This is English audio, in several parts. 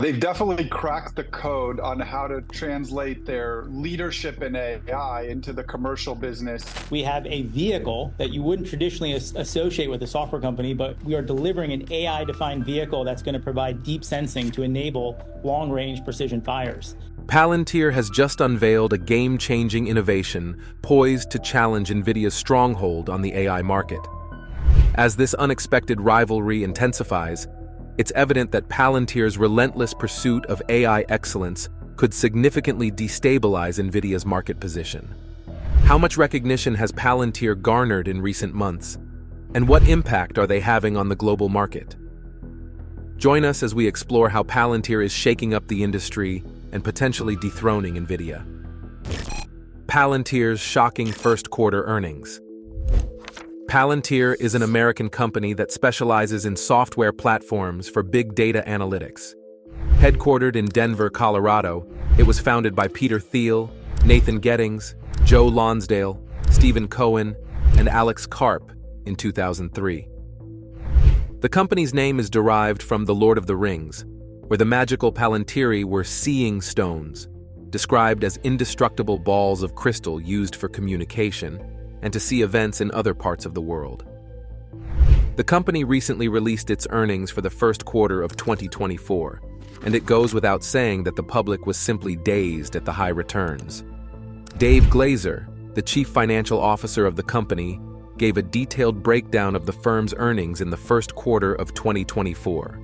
They've definitely cracked the code on how to translate their leadership in AI into the commercial business. We have a vehicle that you wouldn't traditionally associate with a software company, but we are delivering an AI-defined vehicle that's going to provide deep sensing to enable long-range precision fires. Palantir has just unveiled a game-changing innovation poised to challenge Nvidia's stronghold on the AI market. As this unexpected rivalry intensifies, it's evident that Palantir's relentless pursuit of AI excellence could significantly destabilize Nvidia's market position. How much recognition has Palantir garnered in recent months, and what impact are they having on the global market? Join us as we explore how Palantir is shaking up the industry and potentially dethroning Nvidia. Palantir's shocking first quarter earnings. Palantir is an American company that specializes in software platforms for big data analytics. Headquartered in Denver, Colorado, it was founded by Peter Thiel, Nathan Gettings, Joe Lonsdale, Stephen Cohen, and Alex Karp in 2003. The company's name is derived from The Lord of the Rings, where the magical palantíri were seeing stones, described as indestructible balls of crystal used for communication and to see events in other parts of the world. The company recently released its earnings for the first quarter of 2024, and it goes without saying that the public was simply dazed at the high returns. Dave Glazer, the chief financial officer of the company, gave a detailed breakdown of the firm's earnings in the first quarter of 2024.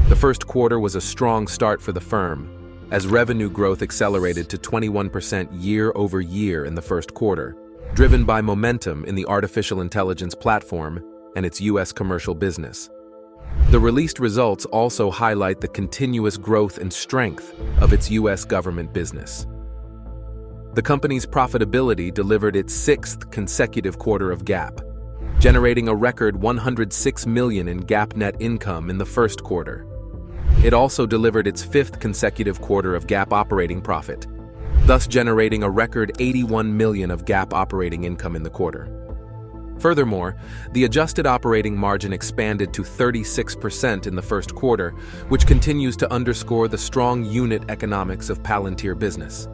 The first quarter was a strong start for the firm, as revenue growth accelerated to 21% year-over-year in the first quarter, driven by momentum in the artificial intelligence platform and its U.S. commercial business. The released results also highlight the continuous growth and strength of its U.S. government business. The company's profitability delivered its sixth consecutive quarter of GAAP, generating a record $106 million in GAAP net income in the first quarter. It also delivered its fifth consecutive quarter of GAAP operating profit, thus generating a record $81 million of GAAP operating income in the quarter. Furthermore, the adjusted operating margin expanded to 36% in the first quarter, which continues to underscore the strong unit economics of Palantir business.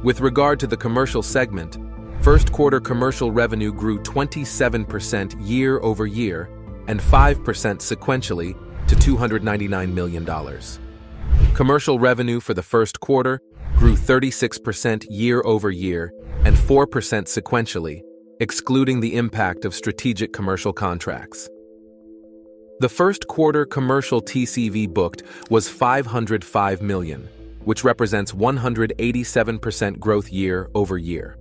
With regard to the commercial segment, first quarter commercial revenue grew 27% year-over-year and 5% sequentially to $299 million. Commercial revenue for the first quarter grew 36% year-over-year and 4% sequentially, excluding the impact of strategic commercial contracts. The first quarter commercial TCV booked was $505 million, which represents 187% growth year-over-year.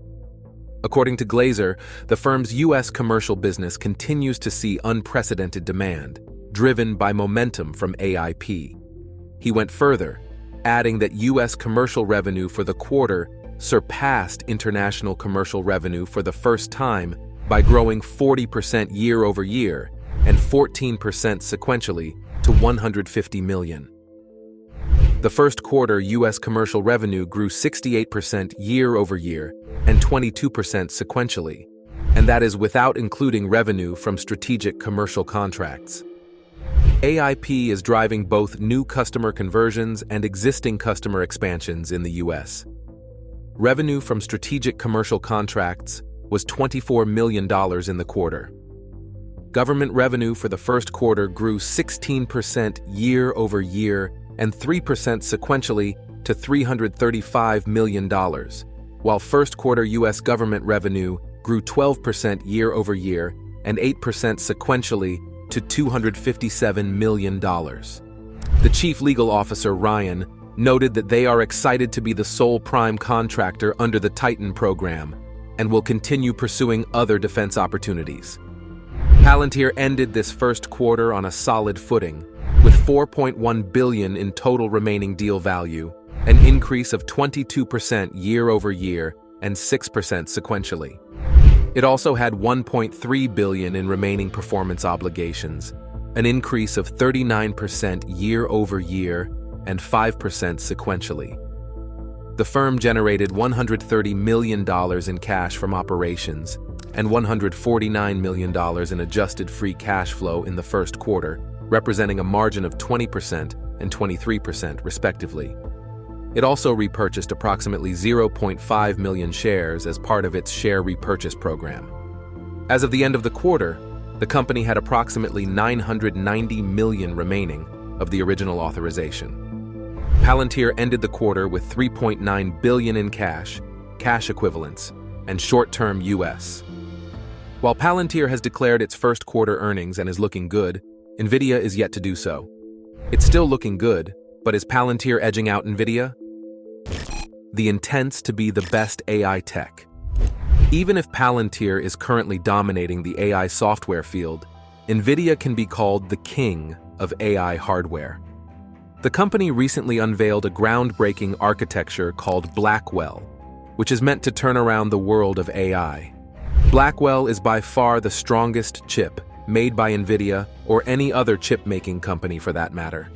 According to Glazer, the firm's U.S. commercial business continues to see unprecedented demand, driven by momentum from AIP. He went further, adding that U.S. commercial revenue for the quarter surpassed international commercial revenue for the first time by growing 40% year-over-year and 14% sequentially to $150 million. The first quarter U.S. commercial revenue grew 68% year-over-year and 22% sequentially, and that is without including revenue from strategic commercial contracts. AIP is driving both new customer conversions and existing customer expansions in the U.S. Revenue from strategic commercial contracts was $24 million in the quarter. Government revenue for the first quarter grew 16% year-over-year and 3% sequentially to $335 million, while first quarter U.S. government revenue grew 12% year-over-year and 8% sequentially to $257 million. The chief legal officer, Ryan, noted that they are excited to be the sole prime contractor under the Titan program and will continue pursuing other defense opportunities. Palantir ended this first quarter on a solid footing, with $4.1 billion in total remaining deal value, an increase of 22% year-over-year and 6% sequentially. It also had $1.3 billion in remaining performance obligations, an increase of 39% year-over-year and 5% sequentially. The firm generated $130 million in cash from operations and $149 million in adjusted free cash flow in the first quarter, representing a margin of 20% and 23%, respectively. It also repurchased approximately 0.5 million shares as part of its share repurchase program. As of the end of the quarter, the company had approximately 990 million remaining of the original authorization. Palantir ended the quarter with $3.9 billion in cash, cash equivalents, and short-term US. While Palantir has declared its first quarter earnings and is looking good, Nvidia is yet to do so. It's still looking good, but is Palantir edging out Nvidia? The intents to be the best AI tech. Even if Palantir is currently dominating the AI software field, Nvidia can be called the king of AI hardware. The company recently unveiled a groundbreaking architecture called Blackwell, which is meant to turn around the world of AI. Blackwell is by far the strongest chip made by Nvidia or any other chip-making company for that matter.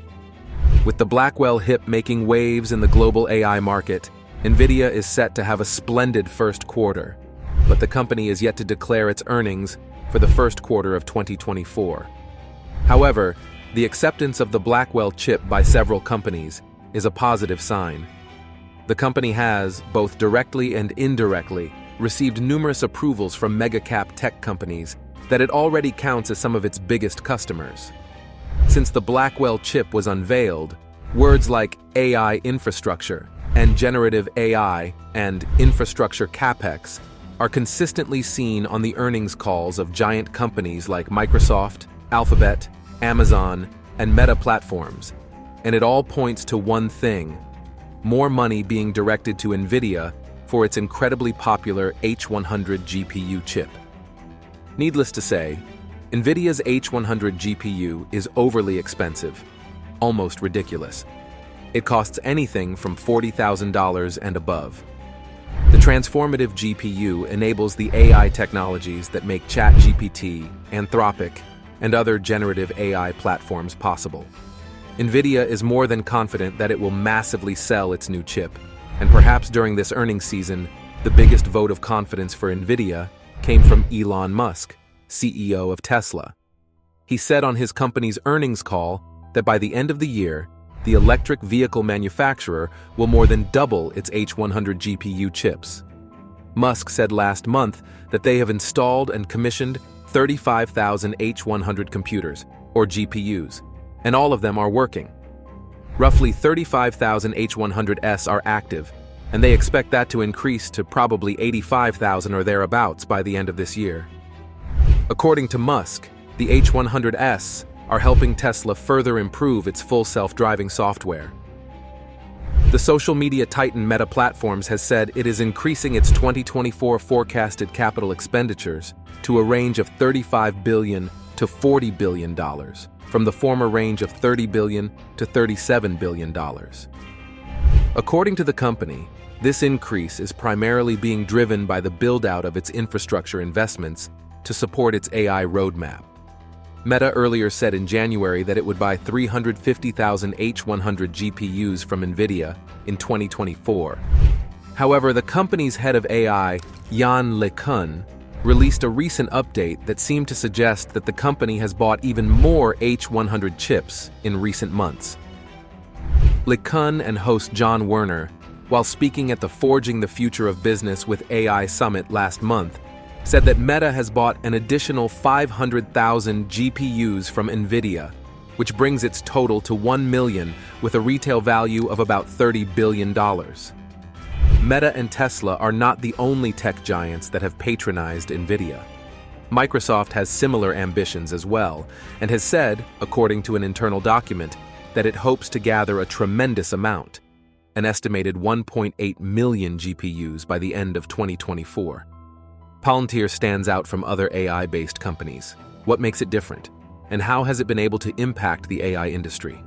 With the Blackwell hip making waves in the global AI market, Nvidia is set to have a splendid first quarter, but the company is yet to declare its earnings for the first quarter of 2024. However, the acceptance of the Blackwell chip by several companies is a positive sign. The company has, both directly and indirectly, received numerous approvals from mega-cap tech companies that it already counts as some of its biggest customers. Since the Blackwell chip was unveiled, words like AI infrastructure and generative AI and infrastructure capex are consistently seen on the earnings calls of giant companies like Microsoft, Alphabet, Amazon, and Meta platforms, and it all points to one thing: more money being directed to Nvidia for its incredibly popular H100 GPU chip. Needless to say, Nvidia's H100 GPU is overly expensive, almost ridiculous. It costs anything from $40,000 and above. The transformative GPU enables the AI technologies that make ChatGPT, Anthropic, and other generative AI platforms possible. Nvidia is more than confident that it will massively sell its new chip, and perhaps during this earnings season, the biggest vote of confidence for Nvidia came from Elon Musk, CEO of Tesla. He said on his company's earnings call that by the end of the year, the electric vehicle manufacturer will more than double its H100 GPU chips. Musk said last month that they have installed and commissioned 35,000 H100 computers, or GPUs, and all of them are working. Roughly 35,000 H100s are active, and they expect that to increase to probably 85,000 or thereabouts by the end of this year. According to Musk, the H100s are helping Tesla further improve its full self-driving software. The social media titan Meta Platforms has said it is increasing its 2024 forecasted capital expenditures to a range of $35 billion to $40 billion, from the former range of $30 billion to $37 billion. According to the company, this increase is primarily being driven by the build-out of its infrastructure investments to support its AI roadmap. Meta earlier said in January that it would buy 350,000 H100 GPUs from Nvidia in 2024. However, the company's head of AI, Yann LeCun, released a recent update that seemed to suggest that the company has bought even more H100 chips in recent months. LeCun and host John Werner, while speaking at the Forging the Future of Business with AI Summit last month, said that Meta has bought an additional 500,000 GPUs from Nvidia, which brings its total to 1 million with a retail value of about $30 billion. Meta and Tesla are not the only tech giants that have patronized Nvidia. Microsoft has similar ambitions as well, and has said, according to an internal document, that it hopes to gather a tremendous amount, an estimated 1.8 million GPUs by the end of 2024. Palantir stands out from other AI-based companies. What makes it different? And how has it been able to impact the AI industry?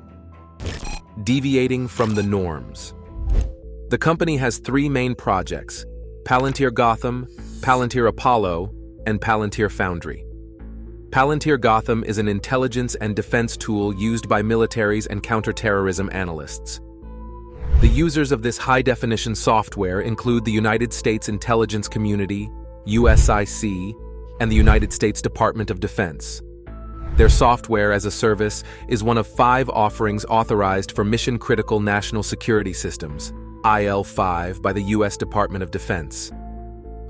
Deviating from the norms. The company has three main projects: Palantir Gotham, Palantir Apollo, and Palantir Foundry. Palantir Gotham is an intelligence and defense tool used by militaries and counterterrorism analysts. The users of this high-definition software include the United States Intelligence Community, USIC, and the United States Department of Defense. Their software as a service is one of 5 offerings authorized for mission-critical national security systems, IL-5, by the U.S. Department of Defense.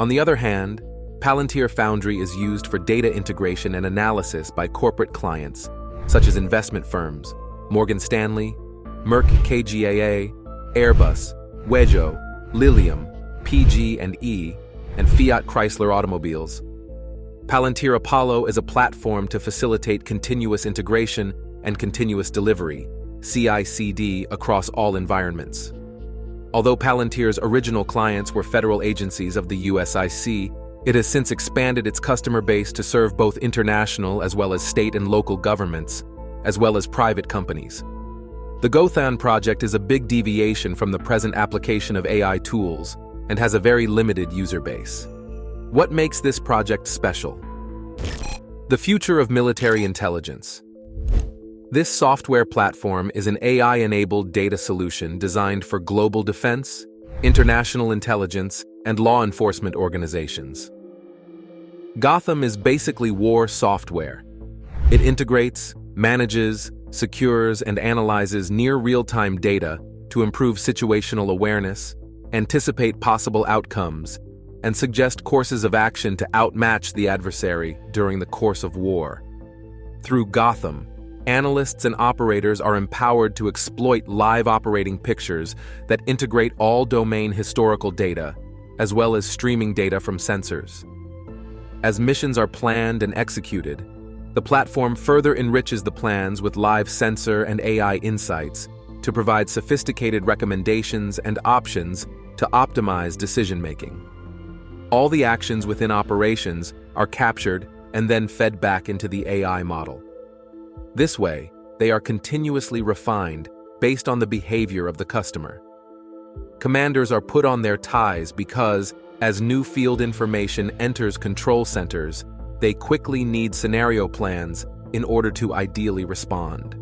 On the other hand, Palantir Foundry is used for data integration and analysis by corporate clients, such as investment firms, Morgan Stanley, Merck KGaA, Airbus, Wejo, Lilium, PG&E, and Fiat Chrysler Automobiles. Palantir Apollo is a platform to facilitate continuous integration and continuous delivery, CI/CD, across all environments. Although Palantir's original clients were federal agencies of the USIC, it has since expanded its customer base to serve both international as well as state and local governments, as well as private companies. The Gothan project is a big deviation from the present application of AI tools and has a very limited user base. What makes this project special? The future of military intelligence. This software platform is an AI-enabled data solution designed for global defense, international intelligence, and law enforcement organizations. Gotham is basically war software. It integrates, manages, secures, and analyzes near real-time data to improve situational awareness, anticipate possible outcomes, and suggest courses of action to outmatch the adversary during the course of war. Through Gotham, analysts and operators are empowered to exploit live operating pictures that integrate all domain historical data, as well as streaming data from sensors. As missions are planned and executed, the platform further enriches the plans with live sensor and AI insights to provide sophisticated recommendations and options to optimize decision-making. All the actions within operations are captured and then fed back into the AI model. This way, they are continuously refined based on the behavior of the customer. Commanders are put on their ties because, as new field information enters control centers, they quickly need scenario plans in order to ideally respond.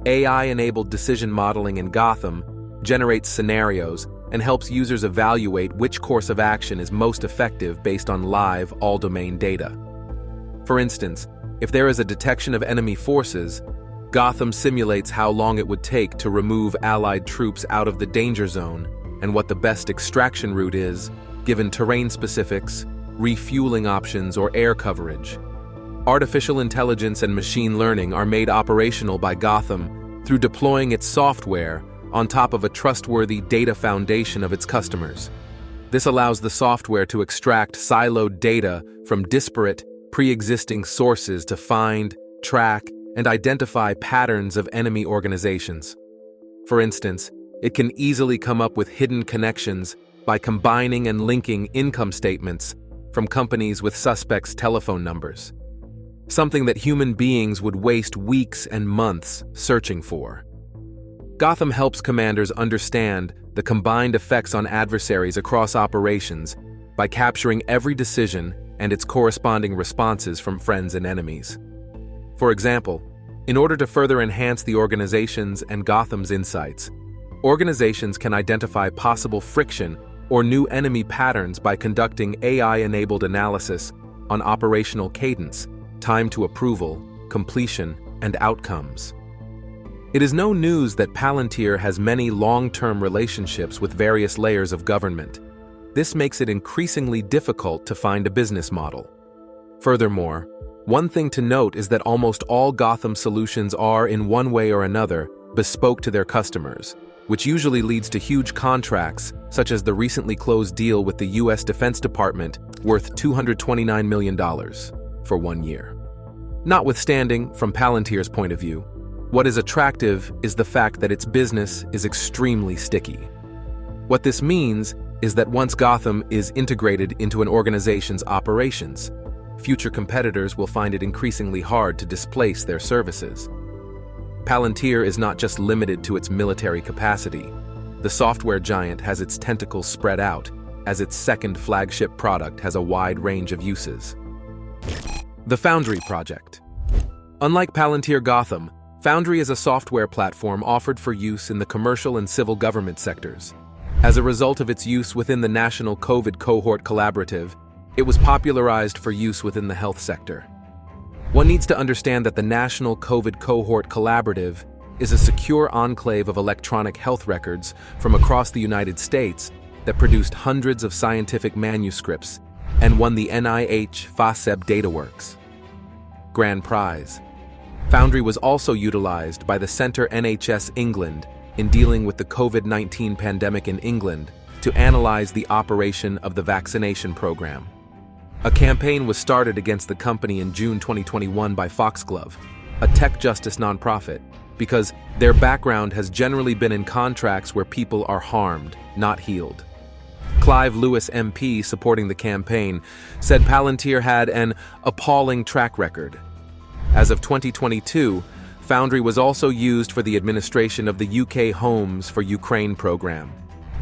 AI-enabled decision modeling in Gotham generates scenarios and helps users evaluate which course of action is most effective based on live, all-domain data. For instance, if there is a detection of enemy forces, Gotham simulates how long it would take to remove Allied troops out of the danger zone and what the best extraction route is, given terrain specifics, refueling options, or air coverage. Artificial intelligence and machine learning are made operational by Gotham through deploying its software on top of a trustworthy data foundation of its customers. This allows the software to extract siloed data from disparate, pre-existing sources to find, track, and identify patterns of enemy organizations. For instance, it can easily come up with hidden connections by combining and linking income statements from companies with suspects' telephone numbers, something that human beings would waste weeks and months searching for. Gotham helps commanders understand the combined effects on adversaries across operations by capturing every decision and its corresponding responses from friends and enemies. For example, in order to further enhance the organization's and Gotham's insights, organizations can identify possible friction or new enemy patterns by conducting AI-enabled analysis on operational cadence, time to approval, completion, and outcomes. It is no news that Palantir has many long-term relationships with various layers of government. This makes it increasingly difficult to find a business model. Furthermore, one thing to note is that almost all Gotham solutions are, in one way or another, bespoke to their customers, which usually leads to huge contracts, such as the recently closed deal with the U.S. Defense Department worth $229 million for 1 year. Notwithstanding, from Palantir's point of view, what is attractive is the fact that its business is extremely sticky. What this means is that once Gotham is integrated into an organization's operations, future competitors will find it increasingly hard to displace their services. Palantir is not just limited to its military capacity. The software giant has its tentacles spread out, as its second flagship product has a wide range of uses. The Foundry Project. Unlike Palantir Gotham, Foundry is a software platform offered for use in the commercial and civil government sectors. As a result of its use within the National COVID Cohort Collaborative, it was popularized for use within the health sector. One needs to understand that the National COVID Cohort Collaborative is a secure enclave of electronic health records from across the United States that produced hundreds of scientific manuscripts and won the NIH FASEB DataWorks Grand Prize. Foundry was also utilized by the Centre NHS England in dealing with the COVID-19 pandemic in England to analyze the operation of the vaccination program. A campaign was started against the company in June 2021 by Foxglove, a tech justice nonprofit, because their background has generally been in contracts where people are harmed, not healed. Clive Lewis MP, supporting the campaign, said Palantir had an appalling track record. As of 2022, Foundry was also used for the administration of the UK Homes for Ukraine program,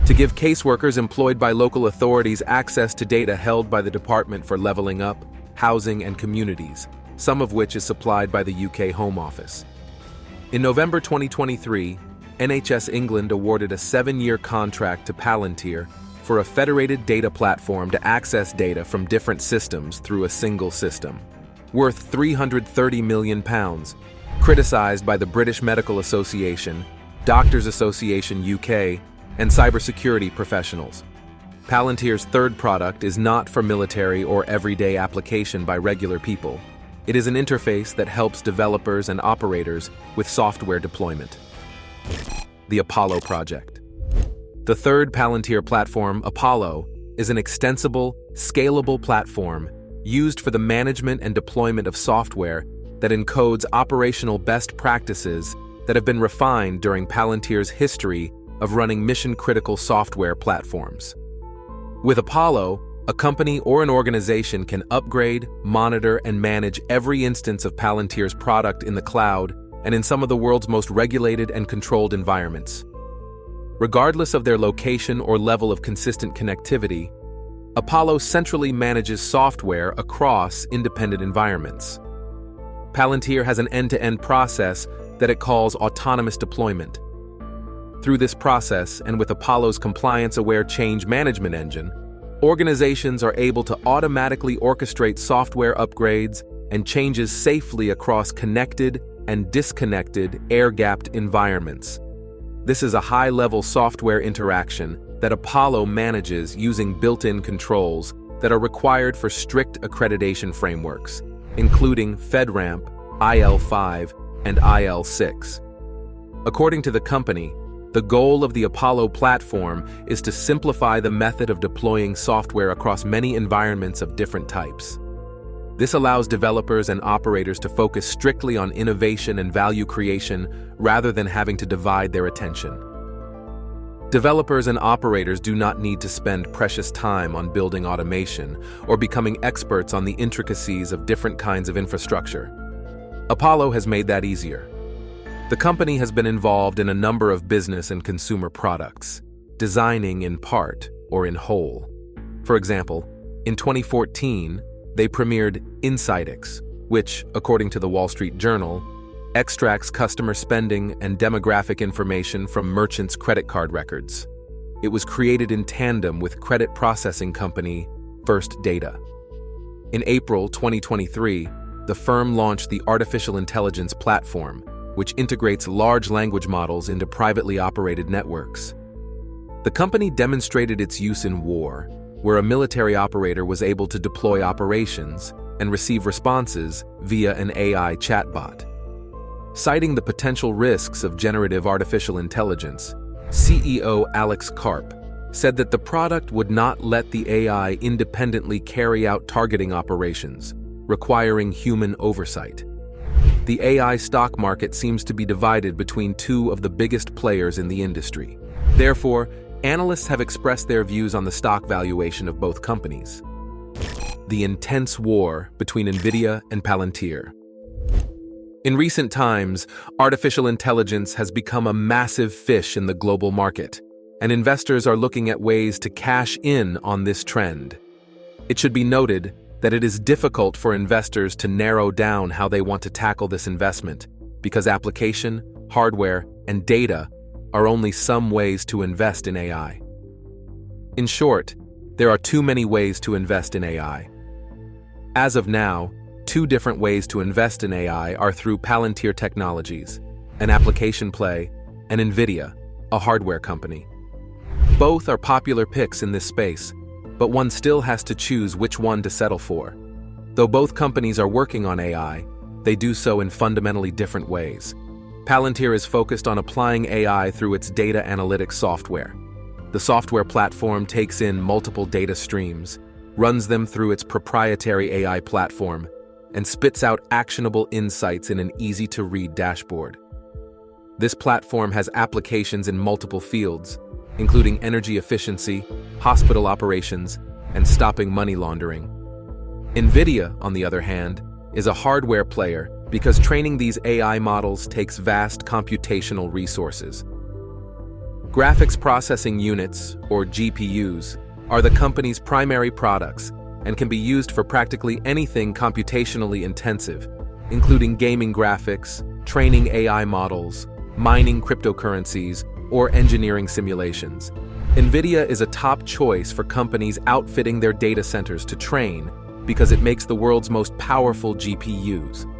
to give caseworkers employed by local authorities access to data held by the Department for Levelling Up, Housing and Communities, some of which is supplied by the UK Home Office. In November 2023, NHS England awarded a 7-year contract to Palantir for a federated data platform to access data from different systems through a single system, worth £330 million, criticized by the British Medical Association, Doctors Association UK, and cybersecurity professionals. Palantir's third product is not for military or everyday application by regular people. It is an interface that helps developers and operators with software deployment. The Apollo Project. The third Palantir platform, Apollo, is an extensible, scalable platform used for the management and deployment of software that encodes operational best practices that have been refined during Palantir's history of running mission-critical software platforms. With Apollo, a company or an organization can upgrade, monitor, and manage every instance of Palantir's product in the cloud and in some of the world's most regulated and controlled environments. Regardless of their location or level of consistent connectivity, Apollo centrally manages software across independent environments. Palantir has an end-to-end process that it calls autonomous deployment. Through this process, and with Apollo's compliance-aware change management engine, organizations are able to automatically orchestrate software upgrades and changes safely across connected and disconnected air-gapped environments. This is a high-level software interaction that Apollo manages using built-in controls that are required for strict accreditation frameworks, including FedRAMP, IL5, and IL6. According to the company, the goal of the Apollo platform is to simplify the method of deploying software across many environments of different types. This allows developers and operators to focus strictly on innovation and value creation rather than having to divide their attention. Developers and operators do not need to spend precious time on building automation or becoming experts on the intricacies of different kinds of infrastructure. Apollo has made that easier. The company has been involved in a number of business and consumer products, designing in part or in whole. For example, in 2014, they premiered Insightix, which, according to the Wall Street Journal, extracts customer spending and demographic information from merchants' credit card records. It was created in tandem with credit processing company First Data. In April 2023, the firm launched the Artificial Intelligence Platform, which integrates large language models into privately operated networks. The company demonstrated its use in war, where a military operator was able to deploy operations and receive responses via an AI chatbot. Citing the potential risks of generative artificial intelligence, CEO Alex Karp said that the product would not let the AI independently carry out targeting operations, requiring human oversight. The AI stock market seems to be divided between two of the biggest players in the industry. Therefore, analysts have expressed their views on the stock valuation of both companies. The intense war between Nvidia and Palantir. In recent times, artificial intelligence has become a massive fish in the global market, and investors are looking at ways to cash in on this trend. It should be noted that it is difficult for investors to narrow down how they want to tackle this investment, because application, hardware, and data are only some ways to invest in AI. In short, there are too many ways to invest in AI. As of now, two different ways to invest in AI are through Palantir Technologies, an application play, and Nvidia, a hardware company. Both are popular picks in this space, but one still has to choose which one to settle for. Though both companies are working on AI, they do so in fundamentally different ways. Palantir is focused on applying AI through its data analytics software. The software platform takes in multiple data streams, runs them through its proprietary AI platform, and spits out actionable insights in an easy-to-read dashboard. This platform has applications in multiple fields, including energy efficiency, hospital operations, and stopping money laundering. Nvidia, on the other hand, is a hardware player because training these AI models takes vast computational resources. Graphics processing units, or GPUs, are the company's primary products and can be used for practically anything computationally intensive, including gaming graphics, training AI models, mining cryptocurrencies, or engineering simulations. Nvidia is a top choice for companies outfitting their data centers to train because it makes the world's most powerful GPUs.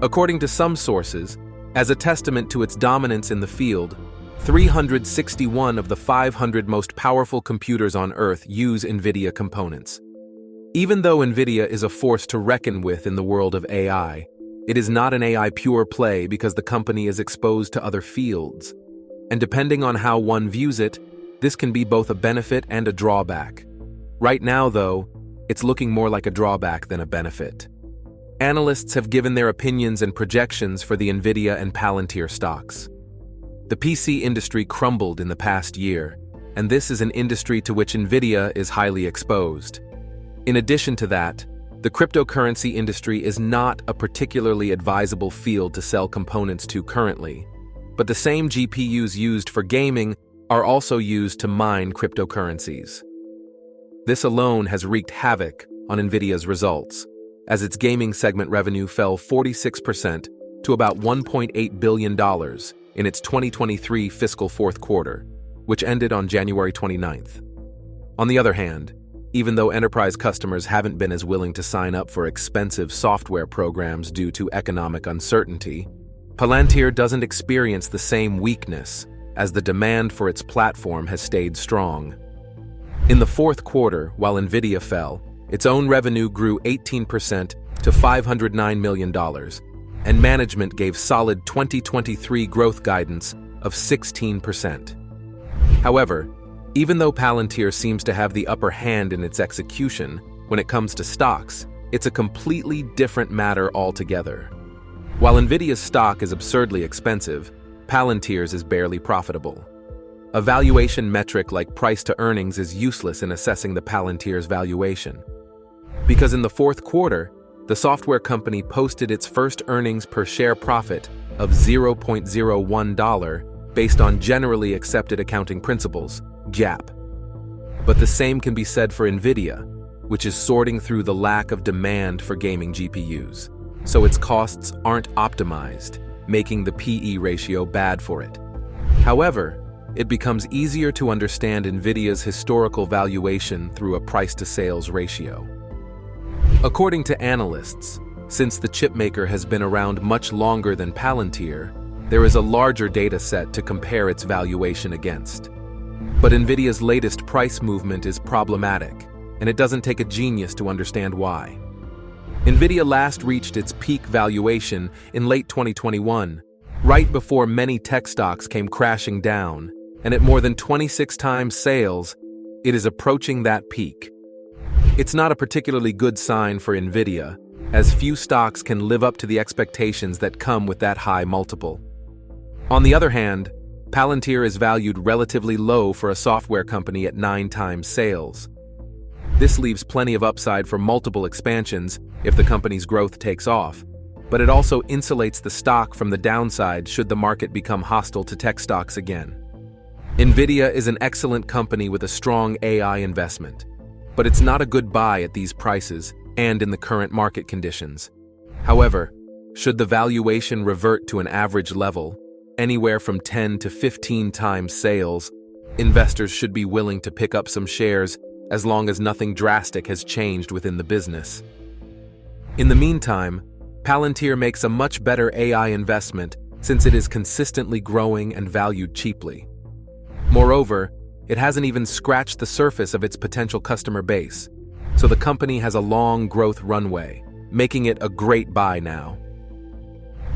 According to some sources, as a testament to its dominance in the field, 361 of the 500 most powerful computers on Earth use Nvidia components. Even though Nvidia is a force to reckon with in the world of AI, it is not an AI pure play because the company is exposed to other fields. And depending on how one views it, this can be both a benefit and a drawback. Right now, though, it's looking more like a drawback than a benefit. Analysts have given their opinions and projections for the Nvidia and Palantir stocks. The PC industry crumbled in the past year, and this is an industry to which Nvidia is highly exposed. In addition to that, the cryptocurrency industry is not a particularly advisable field to sell components to currently, but the same GPUs used for gaming are also used to mine cryptocurrencies. This alone has wreaked havoc on Nvidia's results, as its gaming segment revenue fell 46% to about $1.8 billion in its 2023 fiscal fourth quarter, which ended on January 29th. On the other hand, even though enterprise customers haven't been as willing to sign up for expensive software programs due to economic uncertainty, Palantir doesn't experience the same weakness as the demand for its platform has stayed strong. In the fourth quarter, while Nvidia fell, its own revenue grew 18% to $509 million, and management gave solid 2023 growth guidance of 16%. However, even though Palantir seems to have the upper hand in its execution when it comes to stocks, it's a completely different matter altogether. While Nvidia's stock is absurdly expensive, Palantir's is barely profitable. A valuation metric like price to earnings is useless in assessing the Palantir's valuation, because in the fourth quarter, the software company posted its first earnings per share profit of $0.01 based on generally accepted accounting principles, GAAP. But the same can be said for Nvidia, which is sorting through the lack of demand for gaming GPUs, so its costs aren't optimized, making the PE ratio bad for it. However, it becomes easier to understand Nvidia's historical valuation through a price-to-sales ratio. According to analysts, since the chipmaker has been around much longer than Palantir, there is a larger data set to compare its valuation against. But Nvidia's latest price movement is problematic, and it doesn't take a genius to understand why. Nvidia last reached its peak valuation in late 2021, right before many tech stocks came crashing down, and at more than 26 times sales, it is approaching that peak. It's not a particularly good sign for Nvidia, as few stocks can live up to the expectations that come with that high multiple. On the other hand, Palantir is valued relatively low for a software company at 9 times sales. This leaves plenty of upside for multiple expansions if the company's growth takes off, but it also insulates the stock from the downside should the market become hostile to tech stocks again. Nvidia is an excellent company with a strong AI investment, but it's not a good buy at these prices and in the current market conditions. However, should the valuation revert to an average level, anywhere from 10 to 15 times sales, investors should be willing to pick up some shares as long as nothing drastic has changed within the business. In the meantime, Palantir makes a much better AI investment since it is consistently growing and valued cheaply. Moreover, it hasn't even scratched the surface of its potential customer base, so the company has a long growth runway, making it a great buy now.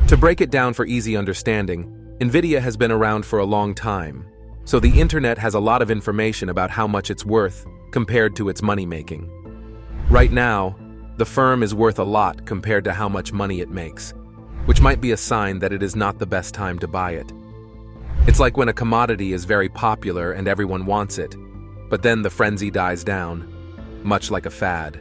To break it down for easy understanding, Nvidia has been around for a long time, so the internet has a lot of information about how much it's worth compared to its money-making. Right now, the firm is worth a lot compared to how much money it makes, which might be a sign that it is not the best time to buy it. It's like when a commodity is very popular and everyone wants it, but then the frenzy dies down, much like a fad.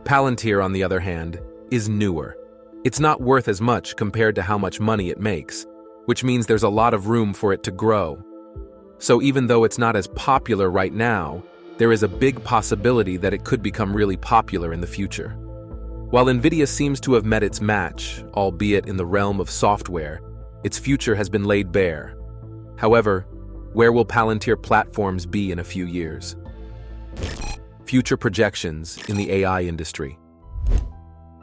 Palantir, on the other hand, is newer. It's not worth as much compared to how much money it makes, which means there's a lot of room for it to grow. So even though it's not as popular right now, there is a big possibility that it could become really popular in the future. While Nvidia seems to have met its match, albeit in the realm of software, its future has been laid bare. However, where will Palantir platforms be in a few years? Future projections in the AI industry.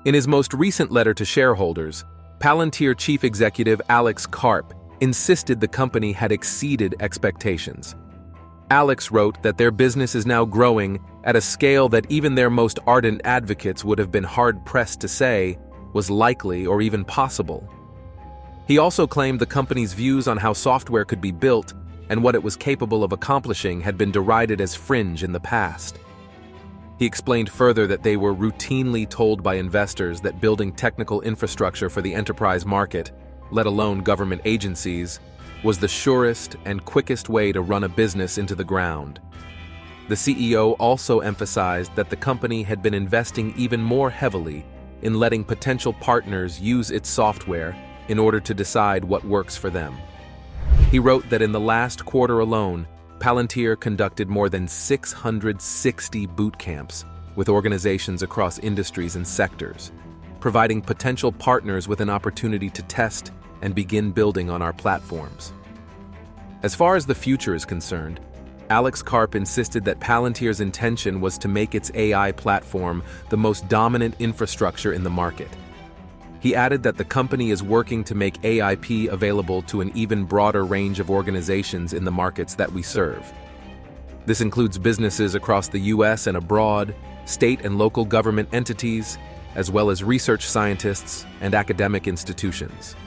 In his most recent letter to shareholders, Palantir chief executive Alex Karp insisted the company had exceeded expectations. Alex wrote that their business is now growing at a scale that even their most ardent advocates would have been hard-pressed to say was likely or even possible. He also claimed the company's views on how software could be built and what it was capable of accomplishing had been derided as fringe in the past. He explained further that they were routinely told by investors that building technical infrastructure for the enterprise market, let alone government agencies, was the surest and quickest way to run a business into the ground. The CEO also emphasized that the company had been investing even more heavily in letting potential partners use its software in order to decide what works for them. He wrote that in the last quarter alone, Palantir conducted more than 660 boot camps with organizations across industries and sectors, providing potential partners with an opportunity to test and begin building on our platforms. As far as the future is concerned, Alex Karp insisted that Palantir's intention was to make its AI platform the most dominant infrastructure in the market. He added that the company is working to make AIP available to an even broader range of organizations in the markets that we serve. This includes businesses across the US and abroad, state and local government entities, as well as research scientists and academic institutions.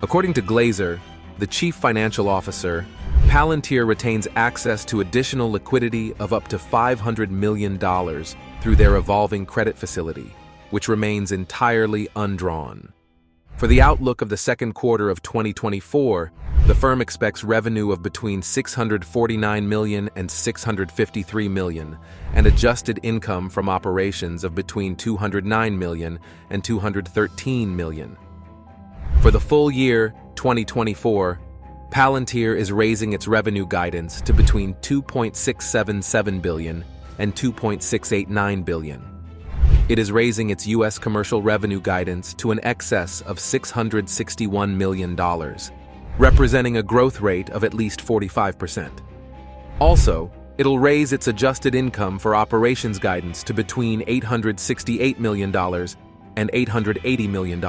According to Glazer, the chief financial officer, Palantir retains access to additional liquidity of up to $500 million through their evolving credit facility, which remains entirely undrawn. For the outlook of the second quarter of 2024, the firm expects revenue of between $649 million and $653 million, and adjusted income from operations of between $209 million and $213 million. For the full year 2024, Palantir is raising its revenue guidance to between $2.677 billion and $2.689 billion. It is raising its U.S. commercial revenue guidance to an excess of $661 million, representing a growth rate of at least 45%. Also, it'll raise its adjusted income for operations guidance to between $868 million and $880 million.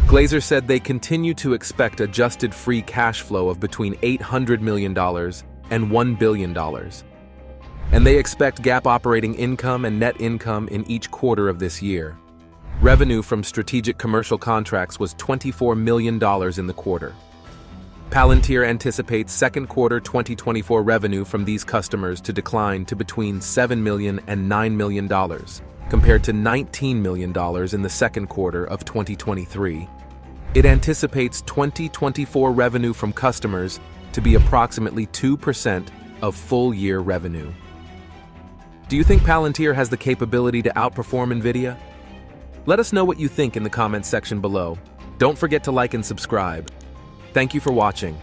Glazer said they continue to expect adjusted free cash flow of between $800 million and $1 billion. And they expect GAAP operating income and net income in each quarter of this year. Revenue from strategic commercial contracts was $24 million in the quarter. Palantir anticipates second quarter 2024 revenue from these customers to decline to between $7 million and $9 million, compared to $19 million in the second quarter of 2023. It anticipates 2024 revenue from customers to be approximately 2% of full-year revenue. Do you think Palantir has the capability to outperform Nvidia? Let us know what you think in the comments section below. Don't forget to like and subscribe. Thank you for watching.